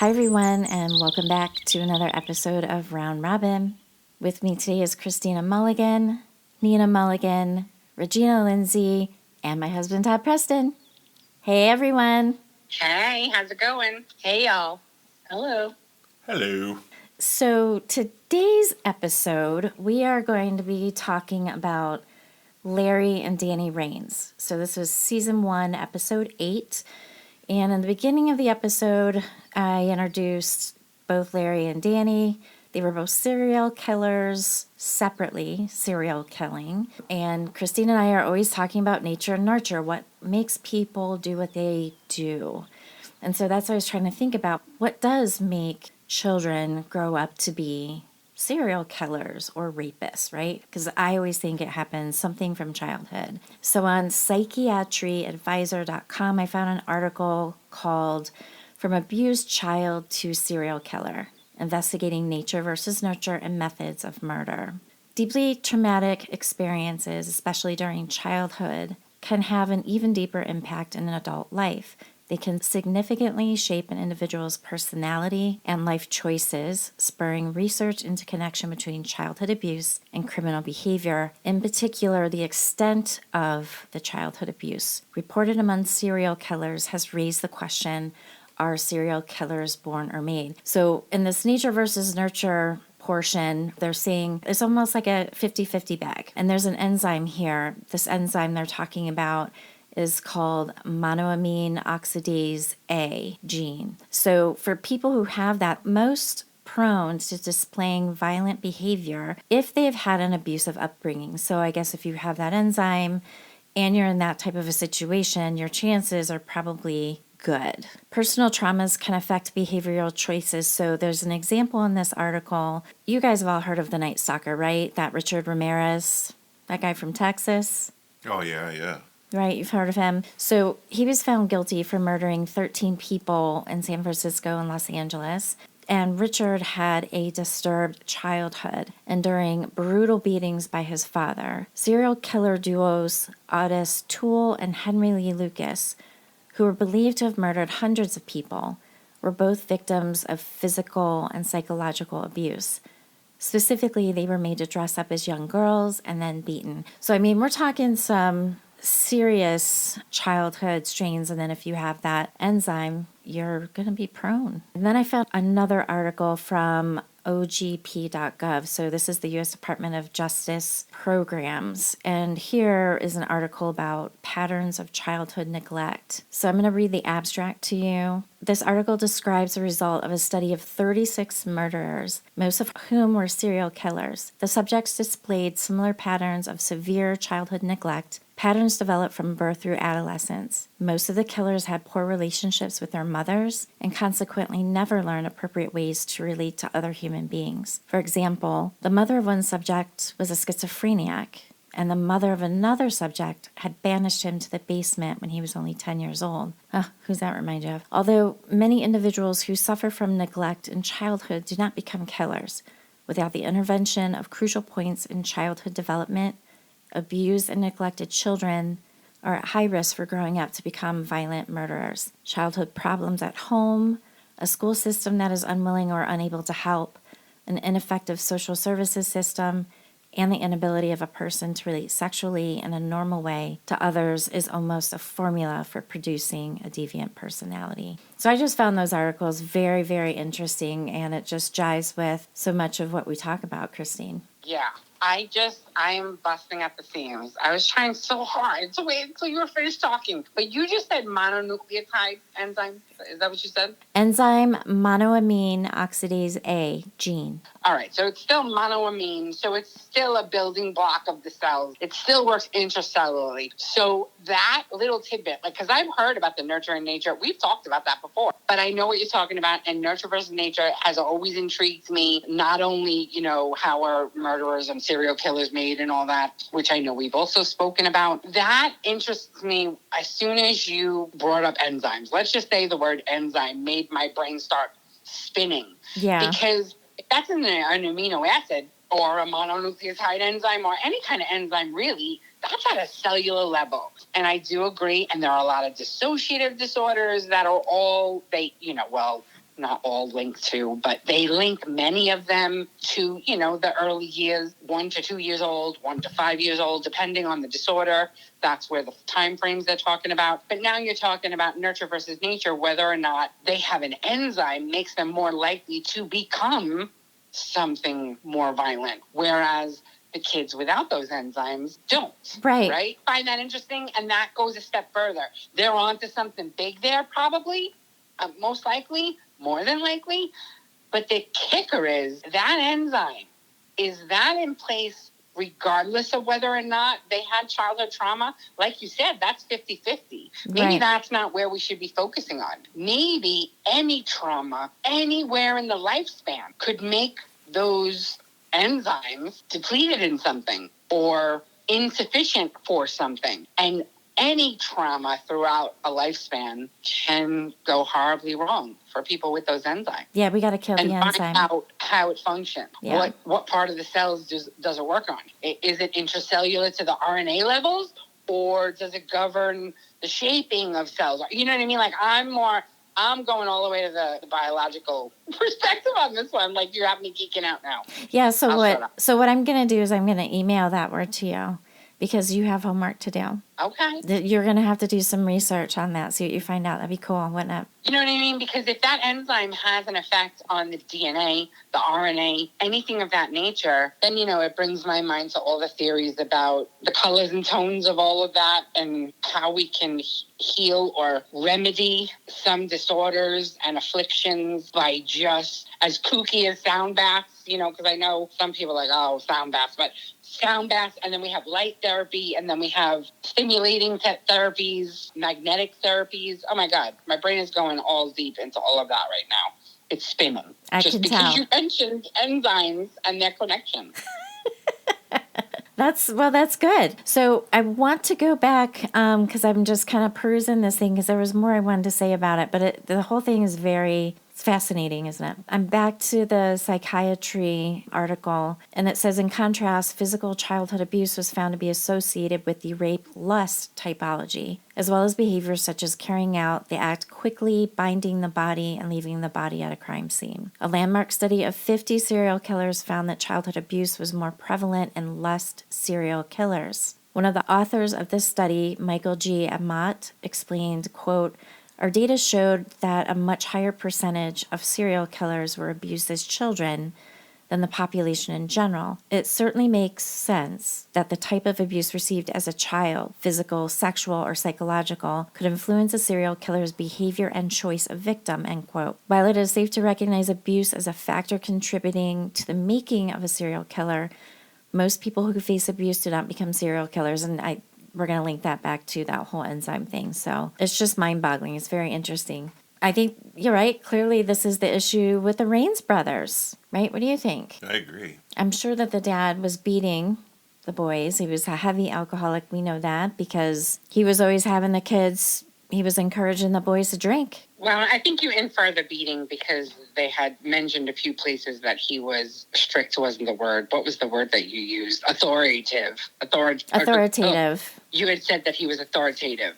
Hi, everyone, and welcome back to another episode of Round Robin. With me today is Christina Mulligan, Nina Mulligan, Regina Lindsay, and my husband, Todd Preston. Hey, everyone. Hey, how's it going? Hey, y'all. Hello. Hello. So today's episode, we are going to be talking about Larry and Danny Rains. So this was season 1, episode 8. And in the beginning of the episode, I introduced both Larry and Danny. They were both serial killers, separately serial killing. And Christine and I are always talking about nature and nurture, what makes people do what they do. And so that's what I was trying to think about. What does make children grow up to be serial killers or rapists, right? Because I always think it happens something from childhood. So on psychiatryadvisor.com, I found an article called From Abused Child to Serial Killer, Investigating Nature versus Nurture and Methods of Murder. Deeply traumatic experiences, especially during childhood, can have an even deeper impact in an adult life. They can significantly shape an individual's personality and life choices, spurring research into connection between childhood abuse and criminal behavior, in particular the extent of the childhood abuse reported among serial killers has raised the question, are serial killers born or made? So in this nature versus nurture portion, they're saying it's almost like a 50-50 bag. And there's an enzyme here. This enzyme they're talking about is called monoamine oxidase A gene. So for people who have that, most prone to displaying violent behavior if they've had an abusive upbringing. So I guess if you have that enzyme and you're in that type of a situation, your chances are probably good. Personal traumas can affect behavioral choices. So there's an example in this article. You guys have all heard of the Night Stalker, right? That Richard Ramirez, that guy from Texas. Oh, yeah. Right, you've heard of him. So he was found guilty for murdering 13 people in San Francisco and Los Angeles. And Richard had a disturbed childhood, enduring brutal beatings by his father. Serial killer duos Otis Toole and Henry Lee Lucas, who were believed to have murdered hundreds of people, were both victims of physical and psychological abuse. Specifically, they were made to dress up as young girls and then beaten. So, I mean, we're talking some serious childhood strains, and then if you have that enzyme, you're going to be prone. And then I found another article from ogp.gov. So this is the U.S. Department of Justice programs. And here is an article about patterns of childhood neglect. So I'm going to read the abstract to you. This article describes the result of a study of 36 murderers, most of whom were serial killers. The subjects displayed similar patterns of severe childhood neglect, patterns developed from birth through adolescence. Most of the killers had poor relationships with their mothers and consequently never learned appropriate ways to relate to other human beings. For example, the mother of one subject was a schizophrenic, and the mother of another subject had banished him to the basement when he was only 10 years old. Who's that remind you of? Although many individuals who suffer from neglect in childhood do not become killers, without the intervention of crucial points in childhood development, abused and neglected children are at high risk for growing up to become violent murderers. Childhood problems at home, a school system that is unwilling or unable to help, an ineffective social services system, and the inability of a person to relate sexually in a normal way to others is almost a formula for producing a deviant personality. So I just found those articles very, very interesting, and it just jives with so much of what we talk about, Christine. Yeah. I am busting at the seams. I was trying so hard to wait until you were finished talking. But you just said mononucleotide enzyme. Is that what you said? Enzyme monoamine oxidase A gene. All right. So it's still monoamine. So it's still a building block of the cells. It still works intracellularly. So that little tidbit, because I've heard about the nurture and nature. We've talked about that before. But I know what you're talking about. And nurture versus nature has always intrigued me. Not only, how are murderers and serial killers made and all that, which I know we've also spoken about. That interests me as soon as you brought up enzymes. Let's just say the word enzyme made my brain start spinning. Yeah. Because if that's an amino acid or a mononucleotide enzyme or any kind of enzyme, really, that's at a cellular level. And I do agree. And there are a lot of dissociative disorders that are all, not all linked to, but they link many of them to, the early years, 1 to 2 years old, 1 to 5 years old, depending on the disorder. That's where the time frames they're talking about. But now you're talking about nurture versus nature, whether or not they have an enzyme makes them more likely to become something more violent, whereas the kids without those enzymes don't. Right? Find that interesting? And that goes a step further. They're onto something big there, probably, most likely, more than likely. But the kicker is that enzyme, is that in place regardless of whether or not they had childhood trauma? Like you said, that's 50-50. Maybe that's not where we should be focusing on. Maybe any trauma anywhere in the lifespan could make those enzymes depleted in something or insufficient for something. And any trauma throughout a lifespan can go horribly wrong for people with those enzymes. Yeah, we got to kill the enzyme. And find out how it functions. Yeah. What part of the cells does it work on? Is it intracellular to the RNA levels, or does it govern the shaping of cells? You know what I mean? Like, I'm going all the way to the biological perspective on this one. Like, you have me geeking out now. Yeah, so what I'm going to do is I'm going to email that word to you because you have homework to do. Okay. You're going to have to do some research on that, see what you find out. That'd be cool, wouldn't it? You know what I mean? Because if that enzyme has an effect on the DNA, the RNA, anything of that nature, then, it brings my mind to all the theories about the colors and tones of all of that and how we can heal or remedy some disorders and afflictions by just, as kooky as sound baths, because I know some people are like, oh, sound baths, but sound baths, and then we have light therapy, and then we have stimulating therapies, magnetic therapies. Oh my God, my brain is going all deep into all of that right now. It's spinning. Just because tell. You mentioned enzymes and their connection. That's good. So I want to go back because I'm just kind of perusing this thing because there was more I wanted to say about it, but the whole thing is it's fascinating, isn't it? I'm back to the psychiatry article, and it says, in contrast, physical childhood abuse was found to be associated with the rape-lust typology, as well as behaviors such as carrying out the act quickly, binding the body, and leaving the body at a crime scene. A landmark study of 50 serial killers found that childhood abuse was more prevalent in lust serial killers. One of the authors of this study, Michael G. Amat, explained, quote, our data showed that a much higher percentage of serial killers were abused as children than the population in general. It certainly makes sense that the type of abuse received as a child, physical, sexual, or psychological, could influence a serial killer's behavior and choice of victim, end quote. While it is safe to recognize abuse as a factor contributing to the making of a serial killer, most people who face abuse do not become serial killers, and we're going to link that back to that whole enzyme thing. So it's just mind-boggling. It's very interesting. I think you're right. Clearly, this is the issue with the Raines brothers, right? What do you think? I agree. I'm sure that the dad was beating the boys. He was a heavy alcoholic. We know that because he was always having the kids. He was encouraging the boys to drink. Well, I think you infer the beating because they had mentioned a few places that he was strict wasn't the word. What was the word that you used? Authoritative. Authoritative. You had said that he was authoritative.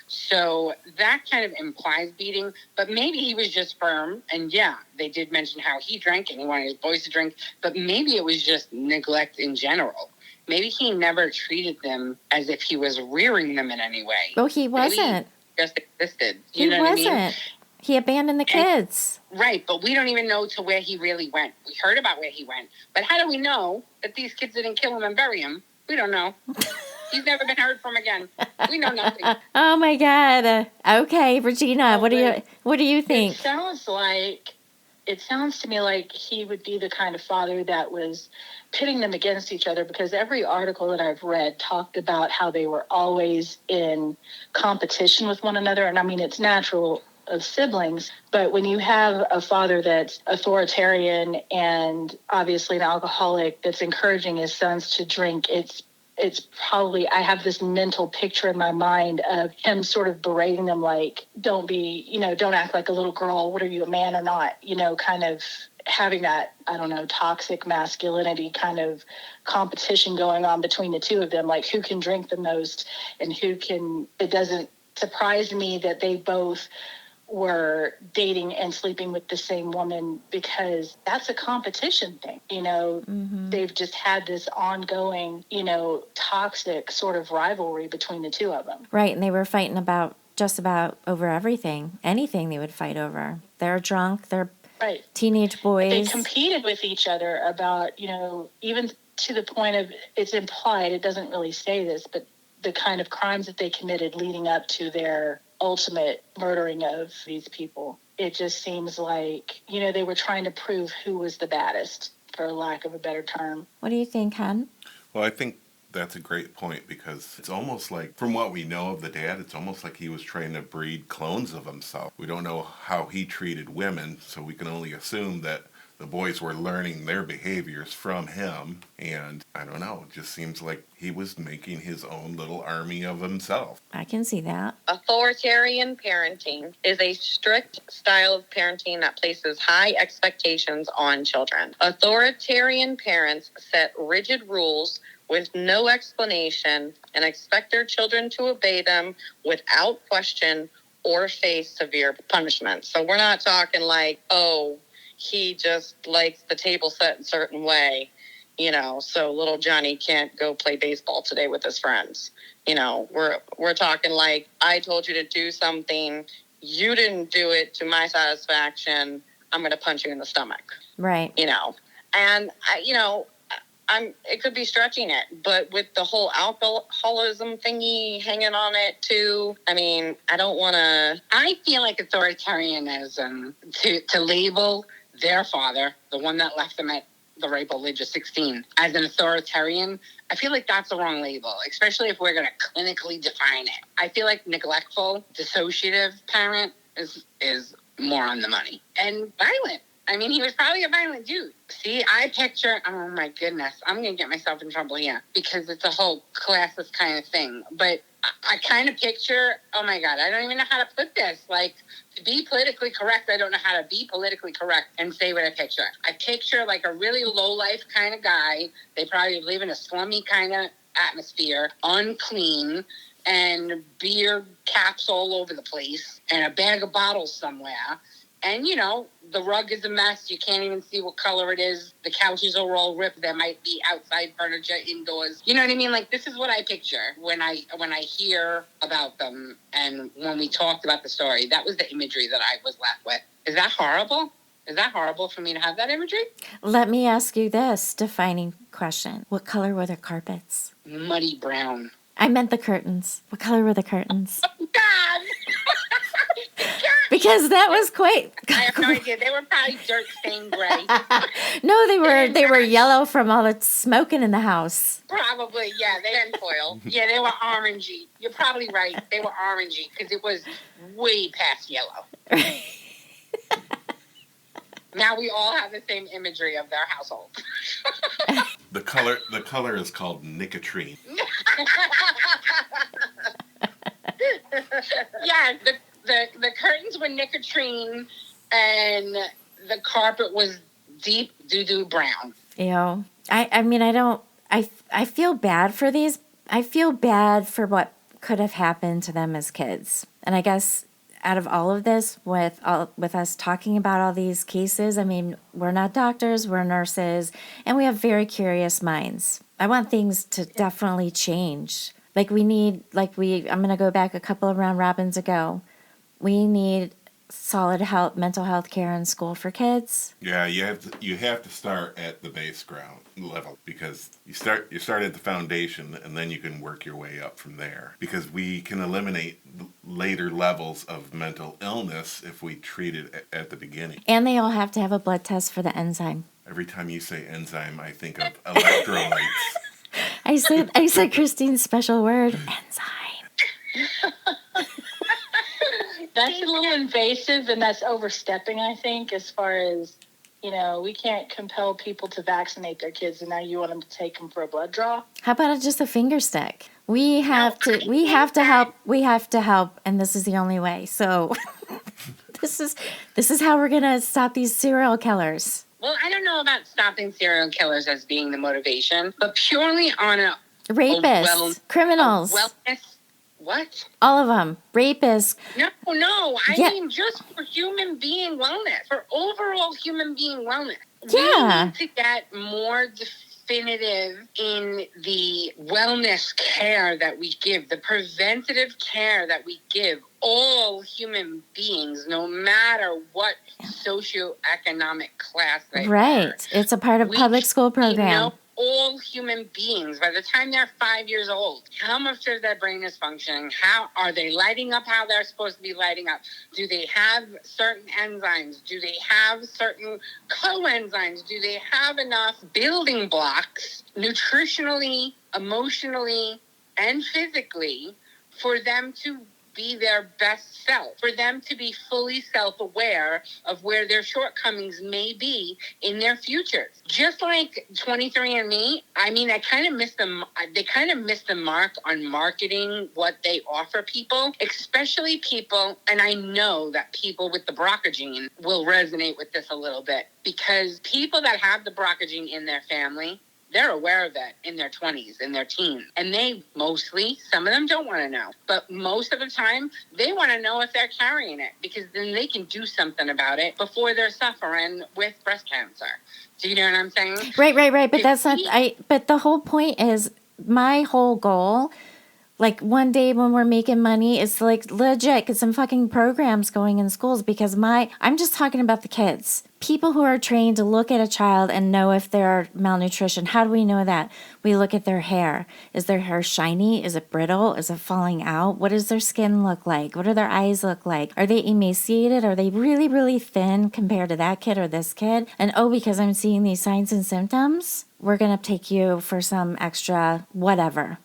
So that kind of implies beating, but maybe he was just firm. And yeah, they did mention how he drank and he wanted his boys to drink, but maybe it was just neglect in general. Maybe he never treated them as if he was rearing them in any way. Oh, he wasn't. Just existed. He wasn't. He abandoned the kids. Right, but we don't even know to where he really went. We heard about where he went, but how do we know that these kids didn't kill him and bury him? We don't know. He's never been heard from again. We know nothing. Oh my God. Okay, Regina, what do you think? It sounds to me like he would be the kind of father that was pitting them against each other, because every article that I've read talked about how they were always in competition with one another. And I mean, it's natural of siblings, but when you have a father that's authoritarian and obviously an alcoholic that's encouraging his sons to drink, it's probably, I have this mental picture in my mind of him sort of berating them like, don't act like a little girl. What are you, a man or not? Kind of having that, I don't know, toxic masculinity kind of competition going on between the two of them, like who can drink the most and it doesn't surprise me that they both were dating and sleeping with the same woman, because that's a competition thing. They've just had this ongoing, toxic sort of rivalry between the two of them. Right, and they were fighting about just about over everything. Anything they would fight over. They're drunk, they're Right. teenage boys. They competed with each other about, even to the point of, it's implied, it doesn't really say this, but the kind of crimes that they committed leading up to their ultimate murdering of these people. It just seems like, they were trying to prove who was the baddest, for lack of a better term. What do you think, Hen? Well, I think that's a great point, because it's almost like, from what we know of the dad, it's almost like he was trying to breed clones of himself. We don't know how he treated women, so we can only assume that the boys were learning their behaviors from him. And I don't know, it just seems like he was making his own little army of himself. I can see that. Authoritarian parenting is a strict style of parenting that places high expectations on children. Authoritarian parents set rigid rules with no explanation and expect their children to obey them without question or face severe punishment. So we're not talking like, oh, he just likes the table set a certain way, so little Johnny can't go play baseball today with his friends. We're talking like, I told you to do something, you didn't do it to my satisfaction, I'm going to punch you in the stomach. Right. And it could be stretching it, but with the whole alcoholism thingy hanging on it too, I don't want to. I feel like authoritarianism, to label their father, the one that left them at the rape of age of 16, as an authoritarian, I feel like that's the wrong label, especially if we're going to clinically define it. I feel like neglectful, dissociative parent is more on the money. And violent. He was probably a violent dude. See, I picture, oh my goodness, I'm going to get myself in trouble here because it's a whole classist kind of thing. But I kind of picture, oh my God, I don't even know how to put this. Like, to be politically correct, I don't know how to be politically correct and say what I picture. I picture like a really low-life kind of guy. They probably live in a slummy kind of atmosphere, unclean, and beer caps all over the place, and a bag of bottles somewhere. And, the rug is a mess. You can't even see what color it is. The couches are all ripped. There might be outside furniture indoors. You know what I mean? Like, this is what I picture when I hear about them. And when we talked about the story, that was the imagery that I was left with. Is that horrible? Is that horrible for me to have that imagery? Let me ask you this defining question. What color were the carpets? Muddy brown. I meant the curtains. What color were the curtains? Oh, God! Because that was quite. I have no idea. They were probably dirt stained gray. No, they were yellow from all the smoking in the house. Probably, yeah. They had foil. Yeah, they were orangey. You're probably right. They were orangey because it was way past yellow. Now we all have the same imagery of their household. The color is called nicotrine. Yeah, the curtains were nicotrine, and the carpet was deep doo-doo brown. I feel bad for these. I feel bad for what could have happened to them as kids. And I guess out of all of this, with us talking about all these cases, we're not doctors, we're nurses, and we have very curious minds. I want things to definitely change. I'm going to go back a couple of round robins ago. We need solid mental health care in school for kids. Yeah, you have to start at the base ground level, because you start at the foundation and then you can work your way up from there, because we can eliminate later levels of mental illness if we treat it at the beginning. And they all have to have a blood test for the enzyme. Every time you say enzyme, I think of electrolytes. I said Christine's special word, enzyme. That's a little invasive, and that's overstepping, I think, as far as, we can't compel people to vaccinate their kids, and now you want them to take them for a blood draw? How about just a finger stick? We have to help, and this is the only way. So this is how we're going to stop these serial killers. Well, I don't know about stopping serial killers as being the motivation, but purely on rapists, criminals. What? All of them. Rapists. No. I Yeah. mean, just for human being wellness, for overall human being wellness. Yeah. We need to get more definitive in the wellness care that we give, the preventative care that we give all human beings, no matter what socioeconomic class they are. Right. It's a part of public school program. Know all human beings, by the time they're 5 years old, how much of their brain is functioning? How are they lighting up how they're supposed to be lighting up? Do they have certain enzymes? Do they have certain coenzymes? Do they have enough building blocks nutritionally, emotionally, and physically for them to be their best self, for them to be fully self-aware of where their shortcomings may be in their futures? Just like 23andMe, I mean, they kind of missed the mark on marketing what they offer people, especially people, and I know that people with the BRCA gene will resonate with this a little bit, because people that have the BRCA gene in their family, they're aware of it in their 20s, in their teens. And they mostly, some of them don't want to know, but most of the time, they want to know if they're carrying it, because then they can do something about it before they're suffering with breast cancer. Do you know what I'm saying? Right. But but the whole point is, my whole goal, like one day when we're making money, is like legit get some fucking programs going in schools, because I'm just talking about the kids. People who are trained to look at a child and know if they're malnutrition. How do we know that? We look at their hair. Is their hair shiny? Is it brittle? Is it falling out? What does their skin look like? What do their eyes look like? Are they emaciated? Are they really, really thin compared to that kid or this kid? And because I'm seeing these signs and symptoms, we're going to take you for some extra whatever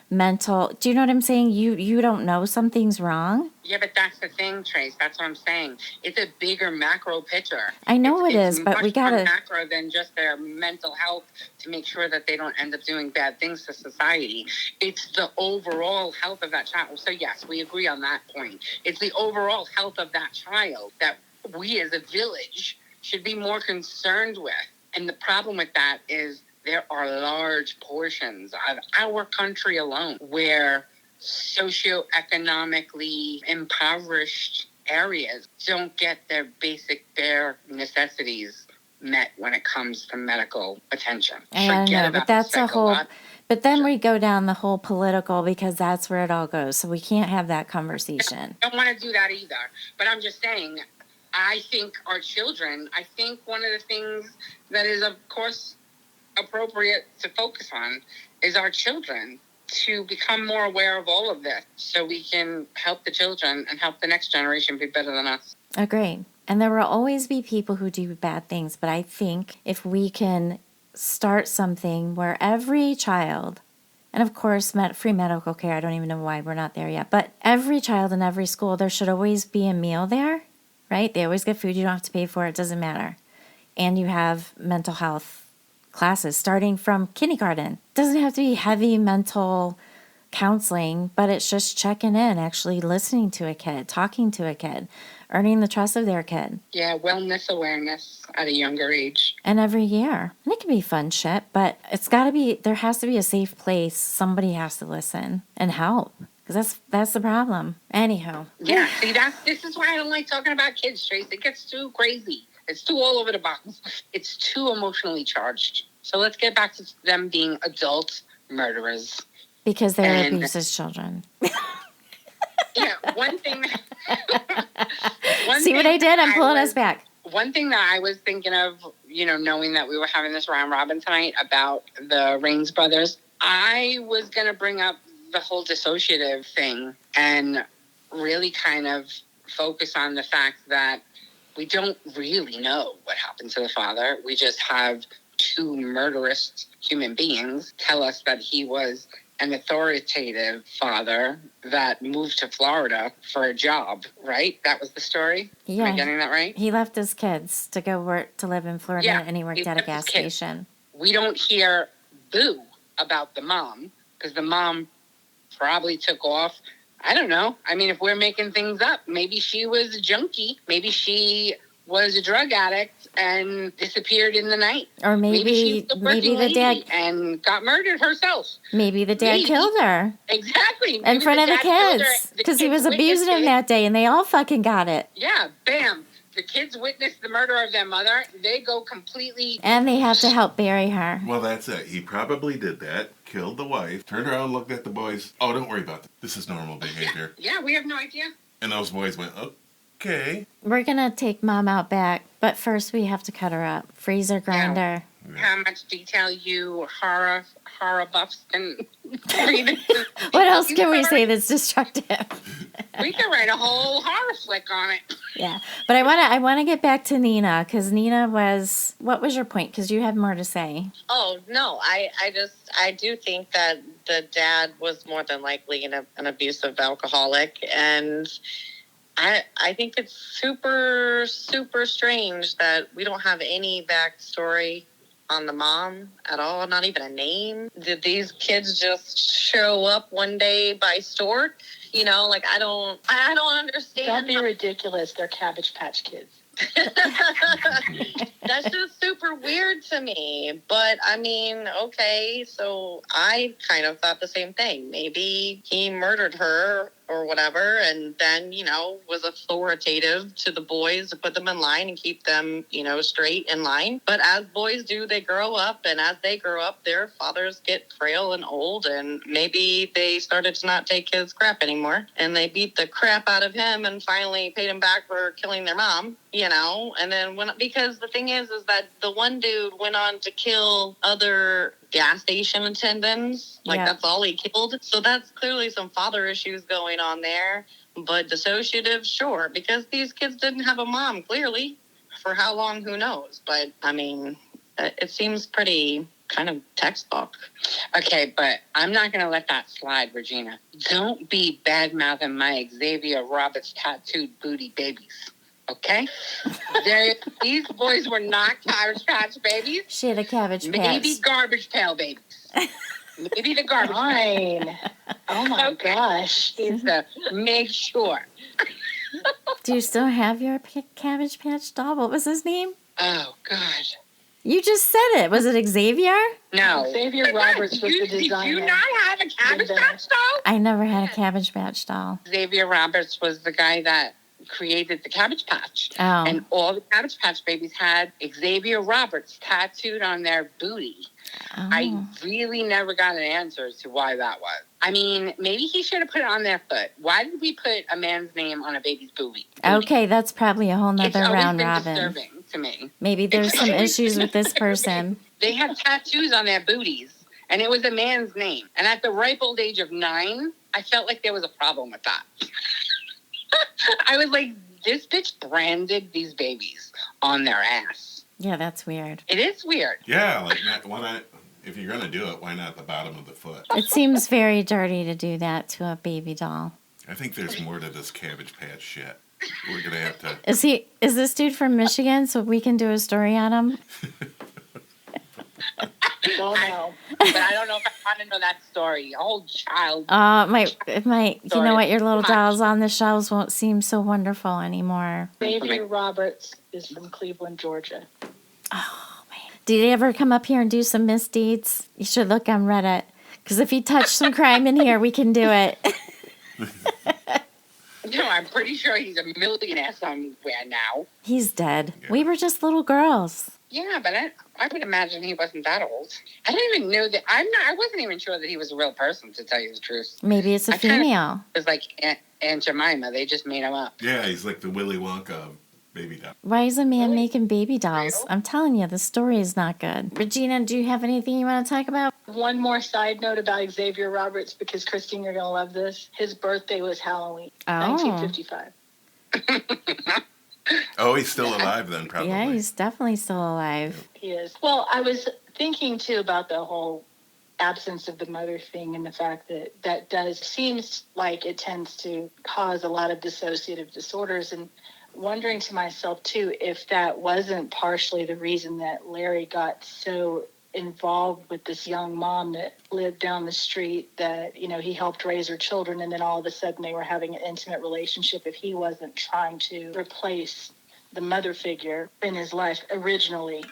mental. Do you know what I'm saying? You don't know something's wrong. Yeah, but that's the thing, Trace. That's what I'm saying. It's a bigger macro picture. I know it's but we gotta macro than just their mental health, to make sure that they don't end up doing bad things to society. It's the overall health of that child. So yes, we agree on that point. It's the overall health of that child that we as a village should be more concerned with. And the problem with that is, there are large portions of our country alone where socioeconomically impoverished areas don't get their basic bare necessities met when it comes to medical attention. I know, but that's a whole. But then we go down the whole political, because that's where it all goes. So we can't have that conversation. I don't want to do that either. But I'm just saying, I think our children, one of the things that is, of course, appropriate to focus on is our children, to become more aware of all of this, so we can help the children and help the next generation be better than us. Agreed. And there will always be people who do bad things, but I think if we can start something where every child, and of course free medical care, I don't even know why we're not there yet, but every child in every school, there should always be a meal there, right? They always get food, you don't have to pay for it, doesn't matter. And you have mental health classes starting from kindergarten. Doesn't have to be heavy mental counseling, but it's just checking in, actually listening to a kid, talking to a kid, earning the trust of their kid. Yeah, wellness awareness at a younger age. And every year. And it can be fun shit, but there has to be a safe place. Somebody has to listen and help, because that's the problem. Anyhow. Yeah, see, this is why I don't like talking about kids, Trace. It gets too crazy. It's too all over the box. It's too emotionally charged. So let's get back to them being adult murderers. Because they abuse as children. Yeah, one thing. See what I did? I'm pulling us back. One thing that I was thinking of, knowing that we were having this round robin tonight about the Raines brothers, I was going to bring up the whole dissociative thing and really kind of focus on the fact that we don't really know what happened to the father. We just have two murderous human beings tell us that he was an authoritative father that moved to Florida for a job, right? That was the story? Yeah. Am I getting that right? He left his kids to go work, to live in Florida, and he worked at a gas station. We don't hear boo about the mom, because the mom probably took off. I don't know. I mean, if we're making things up, maybe she was a junkie. Maybe she was a drug addict and disappeared in the night. Or Maybe she was a maybe working the dad lady and got murdered herself. maybe the dad Maybe. killed her Exactly. in Maybe front of the dad killed her. kids The because he kids was abusing witnessed him it. that day, and they all fucking got it. Yeah, bam. The kids witnessed the murder of their mother. They go completely... And they have to help bury her. Well, that's it. He probably did that, killed the wife, turned around, looked at the boys. Oh, don't worry about that. This is normal behavior. Yeah, we have no idea. And those boys went, okay. We're gonna take Mom out back, but first we have to cut her up. Freezer grinder. How much detail you horror buffs can read. What else can we say that's destructive? We can write a whole horror flick on it. Yeah, but I wanna get back to Nina because Nina was. What was your point? Because you had more to say. Oh, no, I do think that the dad was more than likely an abusive alcoholic. And I think it's super, super strange that we don't have any backstory on the mom at all, not even a name. Did these kids just show up one day by stork? You know, like I don't understand. Don't be ridiculous. They're Cabbage Patch Kids. That's just super weird to me. But I mean, okay, so I kind of thought the same thing. Maybe he murdered her or whatever, and then, you know, was authoritative to the boys to put them in line and keep them, you know, straight in line. But as boys do, they grow up, and as they grow up, their fathers get frail and old, and maybe they started to not take his crap anymore, and they beat the crap out of him and finally paid him back for killing their mom, you know. And then because the thing is that the one dude went on to kill other gas station attendants. Like, that's all he killed. So that's clearly some father issues going on there. But dissociative, sure, because these kids didn't have a mom, clearly. For how long, who knows? But, I mean, it seems pretty kind of textbook. Okay, but I'm not going to let that slide, Regina. Don't be bad-mouthing my Xavier Roberts tattooed booty babies. Okay? These boys were not Cabbage Patch babies. She had a Cabbage Patch. Maybe Garbage Pail babies. Maybe the Garbage Pail. Fine. Oh my gosh. Is to make sure. Do you still have your Cabbage Patch doll? What was his name? Oh, God. You just said it. Was it Xavier? No. Xavier Roberts was the designer. Did you not have a Cabbage Patch doll? I never had a Cabbage Patch doll. Xavier Roberts was the guy that created the Cabbage Patch. Oh. And all the Cabbage Patch babies had Xavier Roberts tattooed on their booty. Oh. I really never got an answer as to why that was. I mean, maybe he should have put it on their foot. Why did we put a man's name on a baby's booty? Okay, that's probably a whole nother round robin. It's always been disturbing to me. Maybe there's some issues with this person. They had tattoos on their booties, and it was a man's name. And at the ripe old age of 9, I felt like there was a problem with that. I was like, this bitch branded these babies on their ass. Yeah, that's weird. It is weird. Yeah, like, why not? If you're going to do it, why not the bottom of the foot? It seems very dirty to do that to a baby doll. I think there's more to this Cabbage Patch shit. We're going to have to... Is this dude from Michigan so we can do a story on him? Don't know. But I don't know if I want to know that story. A whole child. You know what? Your little dolls on the shelves won't seem so wonderful anymore. Xavier Roberts is from Cleveland, Georgia. Oh, man. Did he ever come up here and do some misdeeds? You should look on Reddit. Because if he touched some crime in here, we can do it. No, I'm pretty sure he's a millionaire somewhere now. He's dead. Yeah. We were just little girls. Yeah, but I would imagine he wasn't that old. I didn't even know that. I wasn't even sure that he was a real person, to tell you the truth. Maybe it's a female. It was like Aunt Jemima. They just made him up. Yeah, he's like the Willy Wonka of baby doll. Why is a man making baby dolls? I'm telling you, the story is not good. Regina, do you have anything you want to talk about? One more side note about Xavier Roberts, because Christine, you're going to love this. His birthday was Halloween, 1955. Oh, he's still alive then, probably. Yeah, he's definitely still alive. He is. Well, I was thinking, too, about the whole absence of the mother thing and the fact that does seems like it tends to cause a lot of dissociative disorders, and wondering to myself, too, if that wasn't partially the reason that Larry got so involved with this young mom that lived down the street, that, you know, he helped raise her children, and then all of a sudden they were having an intimate relationship, if he wasn't trying to replace the mother figure in his life originally,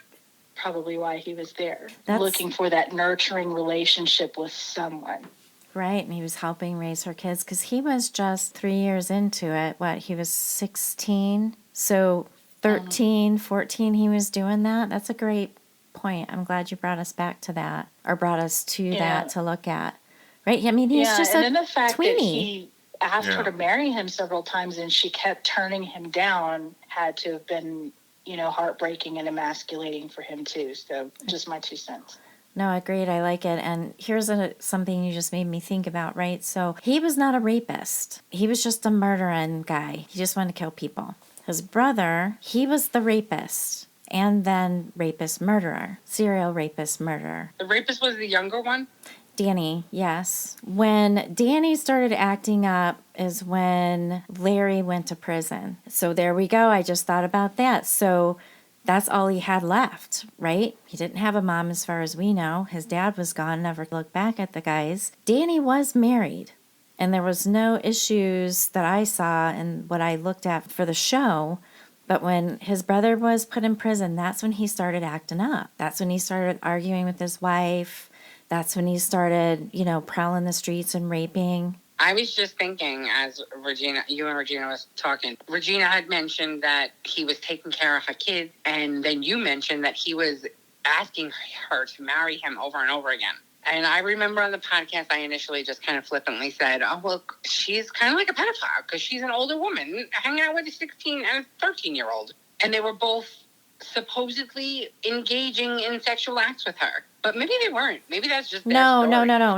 probably why he was there, looking for that nurturing relationship with someone. Right, and he was helping raise her kids because he was just 3 years into it. He was 16, so 13, 14, he was doing that. That's a great point. I'm glad you brought us back to that, or brought us to that to look at. Right, I mean, he's just and a then the fact tweenie. that he asked her to marry him several times and she kept turning him down had to have been, heartbreaking and emasculating for him too. So just my 2 cents. No, agreed. I like it. And here's something you just made me think about, right? So he was not a rapist. He was just a murdering guy. He just wanted to kill people. His brother, he was the rapist. And then rapist murderer, serial rapist murderer. The rapist was the younger one? Danny, yes. When Danny started acting up is when Larry went to prison. So there we go. I just thought about that. So that's all he had left, right? He didn't have a mom as far as we know. His dad was gone, never looked back at the guys. Danny was married, and there was no issues that I saw in what I looked at for the show. But when his brother was put in prison, that's when he started acting up. That's when he started arguing with his wife. That's when he started, prowling the streets and raping. I was just thinking, as you and Regina was talking, Regina had mentioned that he was taking care of her kids, and then you mentioned that he was asking her to marry him over and over again. And I remember on the podcast, I initially just kind of flippantly said, oh, well, she's kind of like a pedophile because she's an older woman hanging out with a 16 and a 13-year-old. And they were both supposedly engaging in sexual acts with her. But maybe they weren't. Maybe that's just their story.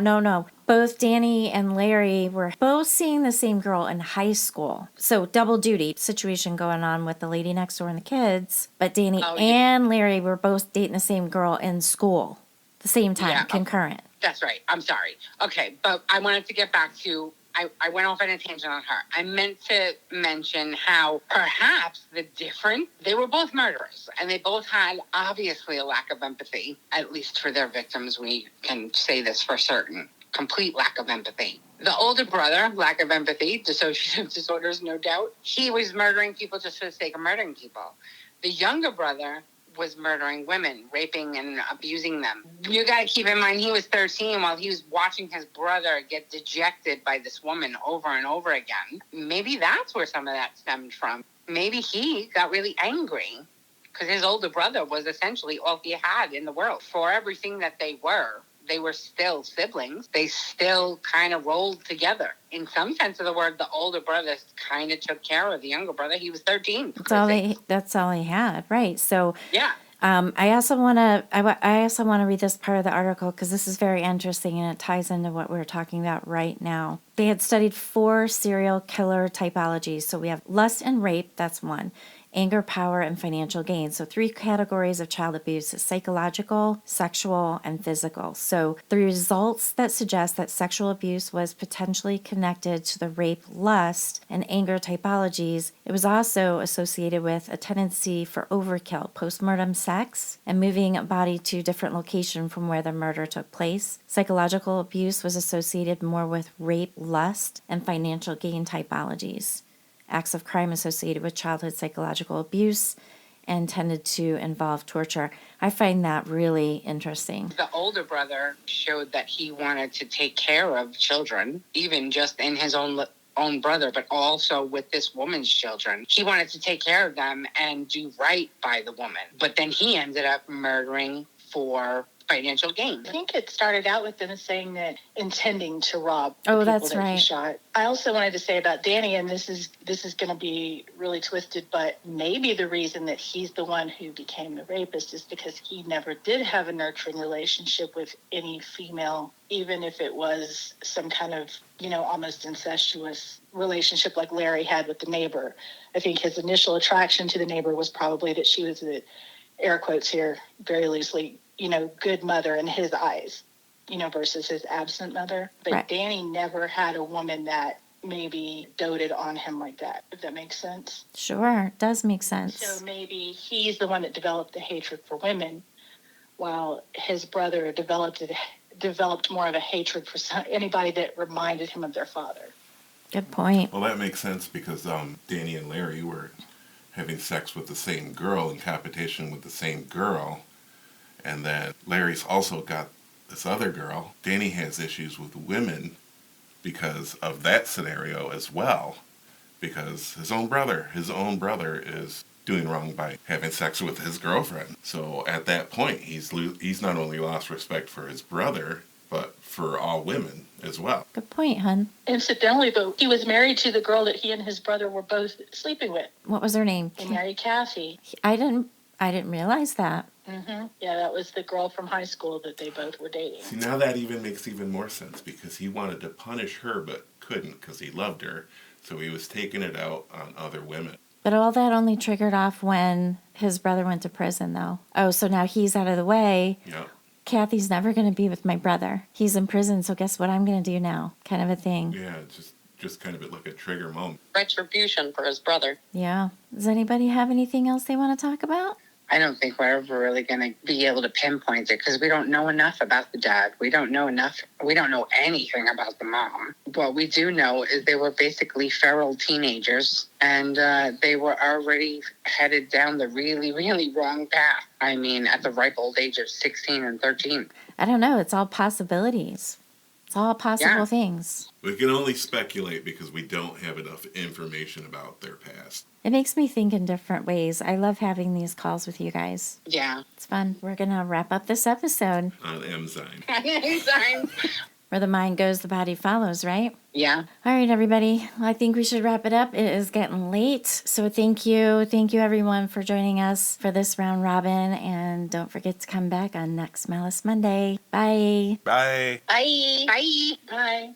No. Both Danny and Larry were both seeing the same girl in high school. So double duty situation going on with the lady next door and the kids. But Danny and Larry were both dating the same girl in school. The same time, concurrent. That's right. I'm sorry. Okay, but I wanted to get back to, I went off on a tangent on her. I meant to mention how perhaps they were both murderers, and they both had obviously a lack of empathy, at least for their victims. We can say this for certain. Complete lack of empathy. The older brother, lack of empathy, dissociative disorders, no doubt. He was murdering people just for the sake of murdering people. The younger brother was murdering women, raping and abusing them. You got to keep in mind he was 13 while he was watching his brother get dejected by this woman over and over again. Maybe that's where some of that stemmed from. Maybe he got really angry because his older brother was essentially all he had in the world. For everything that they were still siblings. They still kind of rolled together. In some sense of the word, the older brother kind of took care of the younger brother. He was 13. That's all he had, right? So yeah. I also want to read this part of the article because this is very interesting and it ties into what we're talking about right now. They had studied 4 serial killer typologies. So we have lust and rape, that's one. Anger, power, and financial gain. So 3 categories of child abuse: psychological, sexual, and physical. So the results that suggest that sexual abuse was potentially connected to the rape, lust, and anger typologies. It was also associated with a tendency for overkill, postmortem sex, and moving a body to a different location from where the murder took place. Psychological abuse was associated more with rape, lust, and financial gain typologies. Acts of crime associated with childhood psychological abuse and tended to involve torture. I find that really interesting. The older brother showed that he wanted to take care of children, even just in his own brother, but also with this woman's children. He wanted to take care of them and do right by the woman. But then he ended up murdering for financial gain. I think it started out with them saying that intending to rob the people that right. he shot. I also wanted to say about Danny, and this is going to be really twisted, but maybe the reason that he's the one who became the rapist is because he never did have a nurturing relationship with any female, even if it was some kind of, almost incestuous relationship like Larry had with the neighbor. I think his initial attraction to the neighbor was probably that she was air quotes here, very loosely, good mother in his eyes, versus his absent mother. But right. Danny never had a woman that maybe doted on him like that, if that makes sense. Sure, it does make sense. So maybe he's the one that developed the hatred for women, while his brother developed more of a hatred for anybody that reminded him of their father. Good point. Well, that makes sense because Danny and Larry having sex with the same girl in competition with the same girl. And then Larry's also got this other girl. Danny has issues with women because of that scenario as well. Because his own brother is doing wrong by having sex with his girlfriend. So at that point, he's not only lost respect for his brother, but for all women as well. Good point, hun. Incidentally, though, he was married to the girl that he and his brother were both sleeping with. What was her name? He married Kathy. I didn't realize that. Yeah, that was the girl from high school that they both were dating. See, now that even makes even more sense because he wanted to punish her but couldn't because he loved her. So he was taking it out on other women. But all that only triggered off when his brother went to prison, though. Oh, so now he's out of the way. Yeah. Kathy's never going to be with my brother. He's in prison, so guess what I'm going to do now? Kind of a thing. Yeah, just kind of like a trigger moment. Retribution for his brother. Yeah. Does anybody have anything else they want to talk about? I don't think we're ever really going to be able to pinpoint it because we don't know enough about the dad. We don't know enough. We don't know anything about the mom. What we do know is they were basically feral teenagers and they were already headed down the really, really wrong path. I mean, at the ripe old age of 16 and 13. I don't know. It's all possibilities. It's all possible things. We can only speculate because we don't have enough information about their past. It makes me think in different ways. I love having these calls with you guys. Yeah. It's fun. We're going to wrap up this episode. On Enzyme. Where the mind goes, the body follows, right? Yeah. All right, everybody. I think we should wrap it up. It is getting late. So thank you. Thank you, everyone, for joining us for this round robin. And don't forget to come back on next Malice Monday. Bye. Bye. Bye. Bye. Bye.